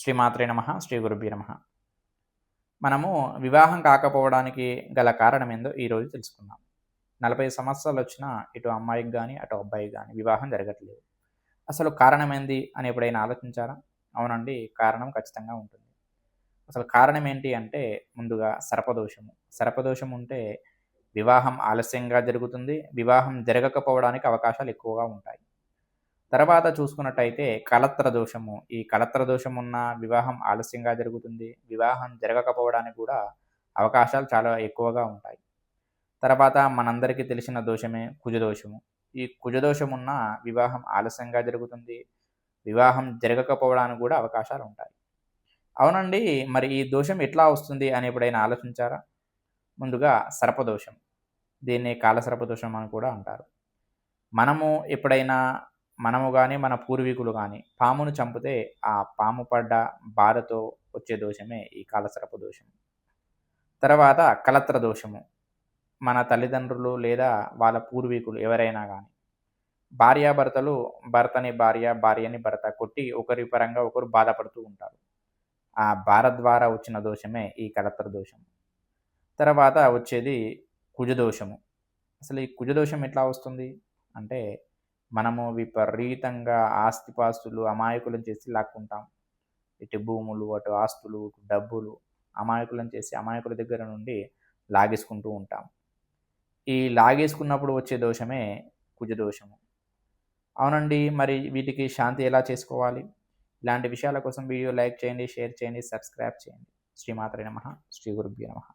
శ్రీమాత్రే నమః. శ్రీ గురుభ్యో నమః. మనము వివాహం కాకపోవడానికి గల కారణం ఏందో ఈరోజు తెలుసుకుందాం. 40 సంవత్సరాలొచ్చినా ఇటు అమ్మాయికి గాని, అటు అబ్బాయికి గాని వివాహం జరగట్లేదు. అసలు కారణం ఏంది అని ఎప్పుడైనా ఆలోచించారా? అవునండి. కారణం ఖచ్చితంగా ఉంటుంది. అసలు కారణం ఏంటి అంటే ముందుగా సర్పదోషము. సర్పదోషం ఉంటే వివాహం ఆలస్యంగా జరుగుతుంది. వివాహం జరగకపోవడానికి అవకాశాలు ఎక్కువగా ఉంటాయి. తర్వాత చూసుకున్నట్టయితే కళత్ర దోషము. ఈ కళత్ర దోషం ఉన్న వివాహం ఆలస్యంగా జరుగుతుంది. వివాహం జరగకపోవడానికి కూడా అవకాశాలు చాలా ఎక్కువగా ఉంటాయి. తర్వాత మనందరికీ తెలిసిన దోషమే కుజదోషము. ఈ కుజదోషం ఉన్న వివాహం ఆలస్యంగా జరుగుతుంది. వివాహం జరగకపోవడానికి కూడా అవకాశాలుంటాయి. అవునండి. మరి ఈ దోషం ఎట్లా వస్తుంది అని ఎప్పుడైనా ఆలోచించారా? ముందుగా సర్పదోషం. దీన్ని కాలసర్పదోషం అని కూడా అంటారు. మనము ఎప్పుడైనా మనము గాని, మన పూర్వీకులు గాని పామును చంపితే ఆ పాము పడ్డ బాధతో వచ్చే దోషమే ఈ కాలసర్ప దోషం. తర్వాత కలత్ర దోషము. మన తల్లిదండ్రులు లేదా వాళ్ళ పూర్వీకులు ఎవరైనా గాని భార్యాభర్తలు భర్తని భార్య, భార్యని భర్త కొట్టి ఒకరి పరంగా ఒకరు బాధపడుతూ ఉంటారు. ఆ బాధ ద్వారా వచ్చిన దోషమే ఈ కలత్ర దోషం. తర్వాత వచ్చేది కుజదోషము. అసలు ఈ కుజదోషం ఎట్లా వస్తుంది? అంటే మనము విపరీతంగా ఆస్తిపాస్తులు అమాయకులను చేసి లాక్కుంటాం. ఇటు భూములు, అటు ఆస్తులు, ఇటు డబ్బులు అమాయకులను చేసి అమాయకుల దగ్గర నుండి లాగేసుకుంటూ ఉంటాం. ఈ లాగేసుకున్నప్పుడు వచ్చే దోషమే కుజదోషము. అవునండి. మరి వీటికి శాంతి ఎలా చేసుకోవాలి? ఇలాంటి విషయాల కోసం వీడియో లైక్ చేయండి, షేర్ చేయండి, సబ్స్క్రైబ్ చేయండి. శ్రీమాత్రే నమః. శ్రీ గురుభ్యో నమః.